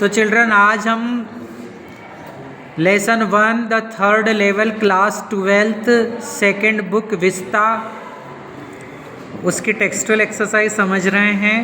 तो चिल्ड्रन आज हम lesson 1 the third level class 12th second book Vista उसकी टेक्सचुअल एक्सरसाइज समझ रहे हैं।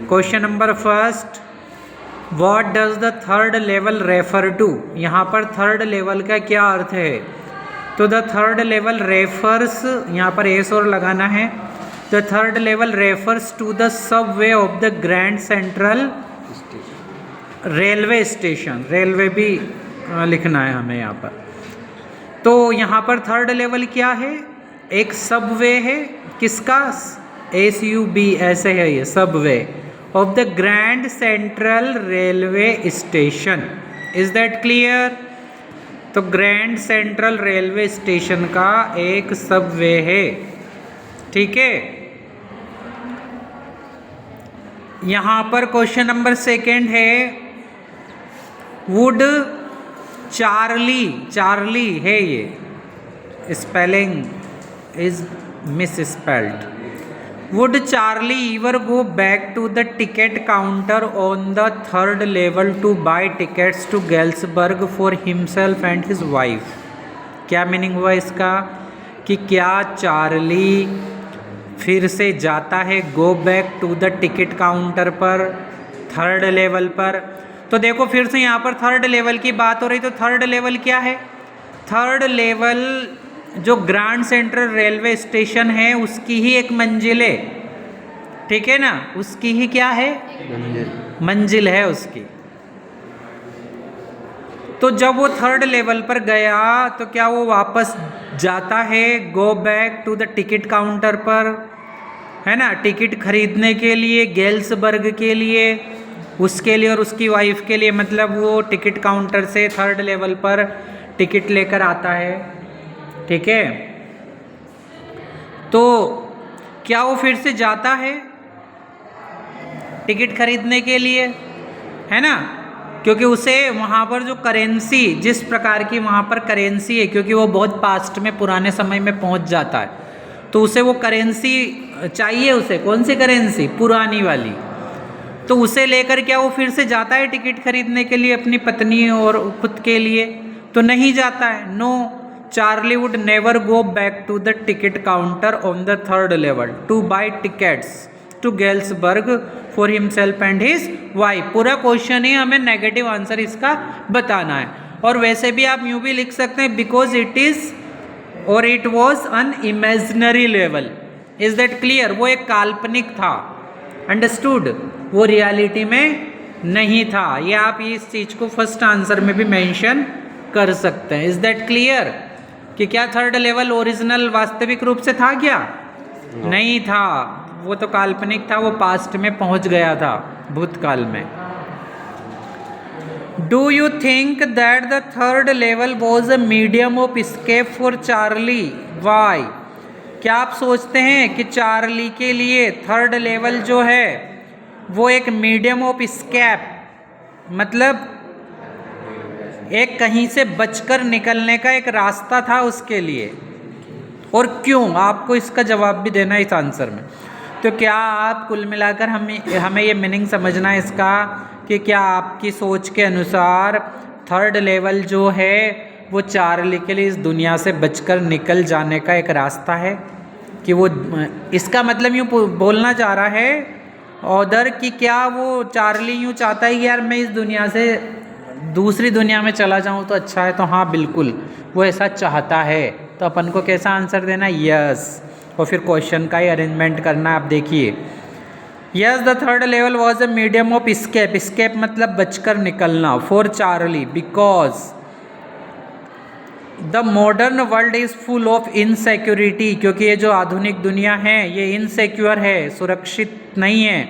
Question number first, what does the third level refer to. यहाँ पर थर्ड लेवल का क्या अर्थ है? तो द थर्ड लेवल रेफर्स, यहाँ पर एस और लगाना है। The third level refers to the subway of the Grand Central railway station. Railway भी लिखना है हमें यहाँ पर। तो यहाँ पर थर्ड लेवल क्या है? एक सबवे है, किसका? SUB ऐसे है ये, Subway of the Grand Central railway station. Is that clear? तो ग्रैंड सेंट्रल रेलवे स्टेशन का एक सबवे है, ठीक है। यहाँ पर क्वेश्चन नंबर सेकेंड है, वुड चार्ली, चार्ली है ये, spelling is miss spelled. Would Charlie ever go back to the ticket counter on the third level to buy tickets to Galesburg for himself and his wife? क्या meaning हुआ इसका कि क्या Charlie फिर से जाता है go back to the ticket counter पर, थर्ड लेवल पर? तो देखो फिर से यहाँ पर थर्ड लेवल की बात हो रही, तो थर्ड लेवल क्या है? थर्ड लेवल जो ग्रैंड सेंट्रल रेलवे स्टेशन है उसकी ही एक मंजिल है, ठीक है ना, उसकी ही क्या है? मंजिल है उसकी। तो जब वो थर्ड लेवल पर गया तो क्या वो वापस जाता है go back to the ticket counter पर, है ना, टिकट खरीदने के लिए गेल्सबर्ग के लिए, उसके लिए और उसकी वाइफ के लिए। मतलब वो टिकट काउंटर से थर्ड लेवल पर टिकट लेकर आता है, ठीक है। तो क्या वो फिर से जाता है टिकट खरीदने के लिए, है ना? क्योंकि उसे वहाँ पर जो करेंसी, जिस प्रकार की वहाँ पर करेंसी है, क्योंकि वो बहुत पास्ट में पुराने समय में पहुँच जाता है, तो उसे वो करेंसी चाहिए। उसे कौन सी करेंसी? पुरानी वाली। तो उसे लेकर क्या वो फिर से जाता है टिकट खरीदने के लिए अपनी पत्नी और खुद के लिए? तो नहीं जाता है। No, Charlie would never go back to the ticket counter on the third level to buy tickets to Galesburg for himself and his wife. पूरा क्वेश्चन ही हमें नेगेटिव आंसर इसका बताना है। और वैसे भी आप यूँ भी लिख सकते हैं, बिकॉज इट इज और it was an imaginary level. Is that clear? वो एक काल्पनिक था, अंडरस्टूड, वो रियलिटी में नहीं था। ये आप इस चीज़ को फर्स्ट आंसर में भी मेंशन कर सकते हैं। Is that clear? कि क्या थर्ड लेवल ओरिजिनल वास्तविक रूप से था क्या? नहीं था, वो तो काल्पनिक था, वो पास्ट में पहुंच गया था, भूतकाल में। Do you think that the third level was a medium of escape for Charlie? Why? क्या आप सोचते हैं कि चार्ली के लिए थर्ड लेवल जो है वो एक मीडियम ऑफ एस्केप, मतलब एक कहीं से बचकर निकलने का एक रास्ता था उसके लिए? और क्यों? आपको इसका जवाब भी देना है इस आंसर में। तो क्या आप कुल मिलाकर हमें ये मीनिंग समझना है इसका कि क्या आपकी सोच के अनुसार थर्ड लेवल जो है वो चार्ली के लिए इस दुनिया से बचकर निकल जाने का एक रास्ता है? कि वो, इसका मतलब यूँ बोलना चाह रहा है ऑदर कि क्या वो चार्ली यूँ चाहता है कि यार मैं इस दुनिया से दूसरी दुनिया में चला जाऊं तो अच्छा है? तो हाँ बिल्कुल, वो ऐसा चाहता है। तो अपन को कैसा आंसर देना? यस। और फिर क्वेश्चन का ही अरेंजमेंट करना है। आप देखिए, yes the third level was a medium of escape. Escape मतलब बचकर निकलना, for Charlie, because the modern world is full of insecurity. क्योंकि ये जो आधुनिक दुनिया है ये इनसिक्योर है, सुरक्षित नहीं है।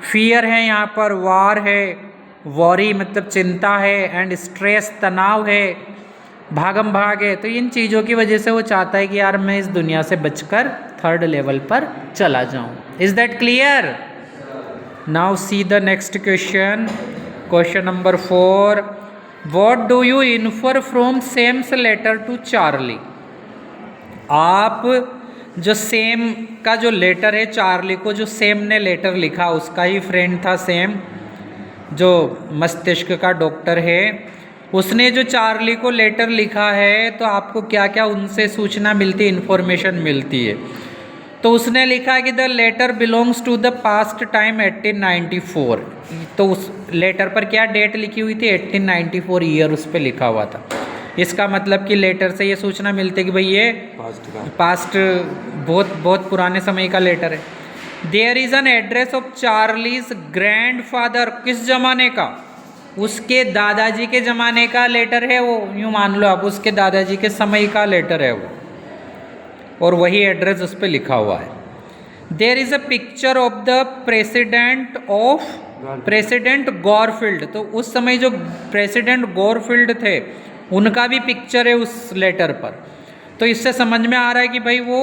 फियर है, यहाँ पर वार है, वॉरी मतलब चिंता है, एंड स्ट्रेस तनाव है, भागम भाग है। तो इन चीज़ों की वजह से वो चाहता है कि यार मैं इस दुनिया से बचकर थर्ड लेवल पर चला जाऊं। Is that clear? Now see the next question, question number 4, what do you infer from Sam's letter to Charlie? आप जो सेम का जो लेटर है चार्ली को, जो सेम ने लेटर लिखा, उसका ही फ्रेंड था सेम, जो मस्तिष्क का डॉक्टर है, उसने जो चार्ली को लेटर लिखा है तो आपको क्या क्या उनसे सूचना मिलती है, इन्फॉर्मेशन मिलती है। तो उसने लिखा कि the letter belongs to the past time 1894। तो उस लेटर पर क्या डेट लिखी हुई थी, 1894 ईयर उस पर लिखा हुआ था। इसका मतलब कि लेटर से ये सूचना मिलती है कि भाई ये पास्ट बहुत पुराने समय का लेटर है। There is an address of Charlie's grandfather, किस जमाने का, उसके दादाजी के ज़माने का लेटर है वो, यूँ मान लो आप उसके दादाजी के समय का लेटर है वो, और वही एड्रेस उस पर लिखा हुआ है। There is a picture of the president Garfield, तो उस समय जो प्रेसिडेंट गॉरफील्ड थे उनका भी पिक्चर है उस लेटर पर। तो इससे समझ में आ रहा है कि भाई वो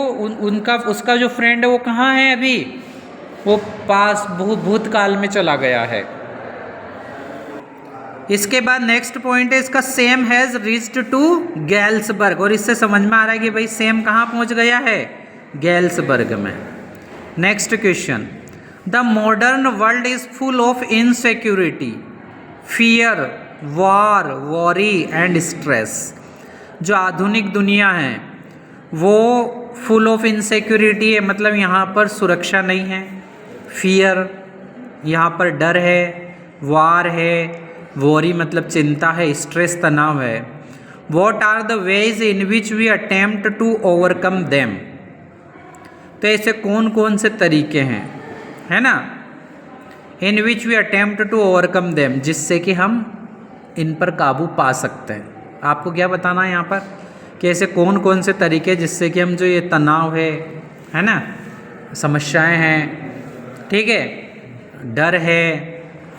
उनका उसका जो फ्रेंड है वो कहाँ है अभी, वो पास भूतकाल में चला गया है। इसके बाद नेक्स्ट पॉइंट है इसका, सेम हैज़ रीच्ड टू गैल्सबर्ग, और इससे समझ में आ रहा है कि भाई सेम कहाँ पहुँच गया है, गैल्सबर्ग में। Next question, the modern world is full of insecurity, fear, war, worry and stress. जो आधुनिक दुनिया है वो फुल ऑफ इनसिक्योरिटी है, मतलब यहाँ पर सुरक्षा नहीं है, फियर यहाँ पर डर है, वार है, वॉरी मतलब चिंता है, स्ट्रेस तनाव है। What are the ways in which we attempt to overcome them, तो ऐसे कौन कौन से तरीके हैं, है ना, in which we attempt to overcome them, जिससे कि हम इन पर काबू पा सकते हैं। आपको क्या बताना है यहाँ पर कि ऐसे कौन कौन से तरीके जिससे कि हम जो ये तनाव है ना, समस्याएं हैं, ठीक है, डर है,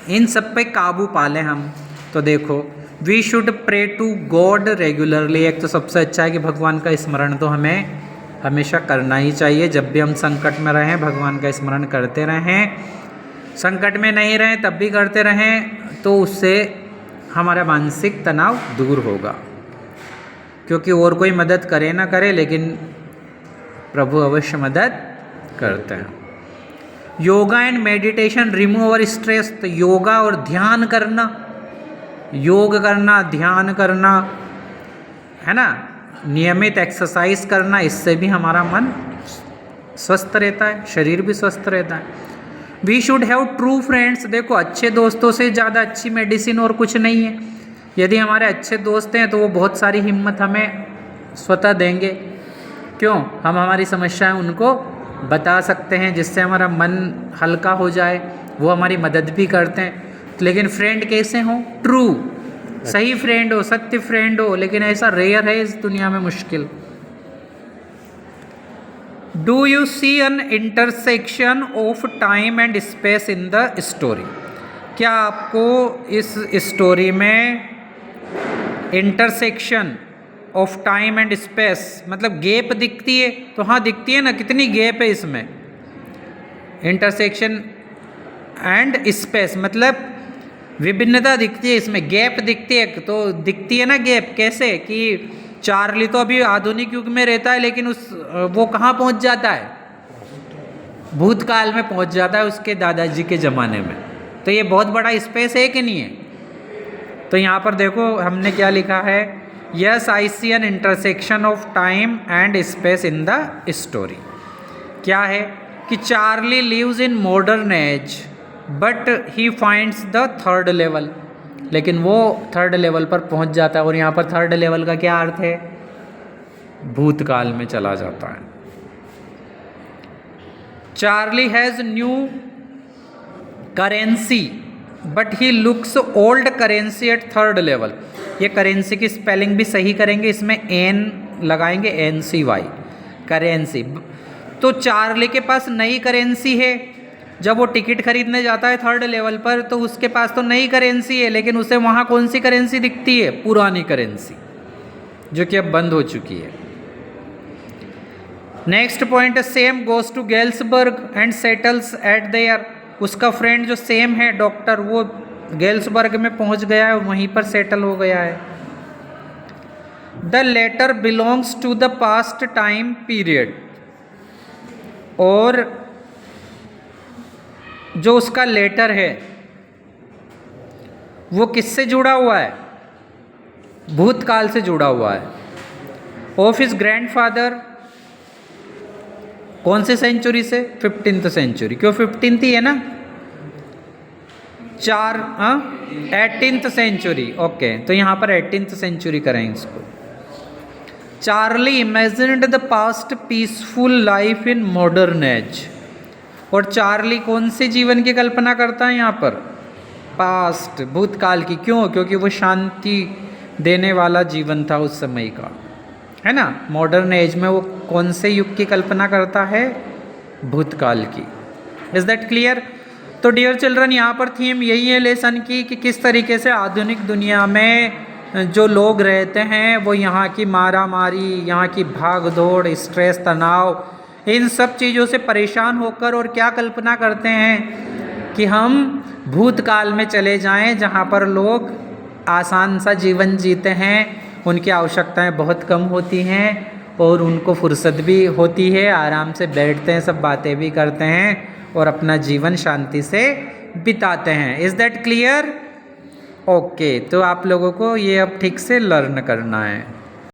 इन सब पे काबू पा लें हम। तो देखो, we should pray to God regularly, एक तो सबसे अच्छा है कि भगवान का स्मरण तो हमें हमेशा करना ही चाहिए। जब भी हम संकट में रहें भगवान का स्मरण करते रहें, संकट में नहीं रहें तब भी करते रहें, तो उससे हमारा मानसिक तनाव दूर होगा। क्योंकि और कोई मदद करे ना करे लेकिन प्रभु अवश्य मदद करते हैं। योगा एंड मेडिटेशन रिमूव और स्ट्रेस, तो योगा और ध्यान करना, योग करना, ध्यान करना, है ना, नियमित एक्सरसाइज करना, इससे भी हमारा मन स्वस्थ रहता है, शरीर भी स्वस्थ रहता है। We should have true friends, देखो अच्छे दोस्तों से ज़्यादा अच्छी मेडिसिन और कुछ नहीं है। यदि हमारे अच्छे दोस्त हैं तो वो बहुत सारी हिम्मत हमें स्वतः देंगे। क्यों, हम हमारी समस्याएं उनको बता सकते हैं, जिससे हमारा मन हल्का हो जाए, वो हमारी मदद भी करते हैं। लेकिन फ्रेंड कैसे हों, ट्रू, सही फ्रेंड हो, सत्य फ्रेंड हो, लेकिन ऐसा रेयर है इस दुनिया में, मुश्किल। Do you see an intersection of time and space in the story, क्या आपको इस स्टोरी में intersection of time and space मतलब गैप दिखती है? तो हाँ दिखती है ना, कितनी गैप है इसमें, इंटरसेक्शन एंड स्पेस मतलब विभिन्नता दिखती है इसमें, गैप दिखती है। तो दिखती है ना गैप, कैसे कि चार्ली तो अभी आधुनिक युग में रहता है लेकिन वो कहाँ पहुँच जाता है, भूतकाल में पहुँच जाता है उसके दादाजी के ज़माने में। तो ये बहुत बड़ा स्पेस है कि नहीं है? तो यहाँ पर देखो हमने क्या लिखा है, yes I see an intersection of time and space in the story. क्या है कि Charlie lives in modern age but he finds the third level, लेकिन वो थर्ड लेवल पर पहुंच जाता है। और यहाँ पर थर्ड लेवल का क्या अर्थ है, भूतकाल में चला जाता है। Charlie has new currency but he looks old currency at third level. ये करेंसी की स्पेलिंग भी सही करेंगे, इसमें एन लगाएंगे, NCY करेंसी। तो चार्ली के पास नई करेंसी है, जब वो टिकट खरीदने जाता है थर्ड लेवल पर तो उसके पास तो नई करेंसी है, लेकिन उसे वहाँ कौन सी करेंसी दिखती है, पुरानी करेंसी, जो कि अब बंद हो चुकी है। Next point, same goes to Galesburg and settles at there. उसका फ्रेंड जो सेम है डॉक्टर, वो गैल्सबर्ग में पहुंच गया है, वहीं पर सेटल हो गया है। The letter belongs to the past time period, और जो उसका लेटर है वो किससे जुड़ा हुआ है? भूतकाल से जुड़ा हुआ है। ऑफ हिज ग्रैंडफादर कौन से सेंचुरी से? 15th century. क्यों 15th ही है ना? 18th century. ओके, तो यहाँ पर 18th सेंचुरी करें इसको। Charlie imagined the past peaceful life in modern as. और चार्ली कौन से जीवन की कल्पना करता है यहाँ पर? पास्ट, भूतकाल की। क्यों? क्योंकि वो शांति देने वाला जीवन था उस समय का, है ना। मॉडर्न एज में वो कौन से युग की कल्पना करता है? भूतकाल की। Is that clear? तो डियर चिल्ड्रन, यहाँ पर थीम यही है लेसन की कि किस तरीके से आधुनिक दुनिया में जो लोग रहते हैं वो यहाँ की मारा मारी, यहाँ की भाग दौड़, स्ट्रेस, तनाव, इन सब चीज़ों से परेशान होकर और क्या कल्पना करते हैं कि हम भूतकाल में चले जाएं जहाँ पर लोग आसान सा जीवन जीते हैं, उनकी आवश्यकताएं बहुत कम होती हैं और उनको फुर्सत भी होती है, आराम से बैठते हैं, सब बातें भी करते हैं और अपना जीवन शांति से बिताते हैं। Is that clear? ओके, तो आप लोगों को ये अब ठीक से लर्न करना है।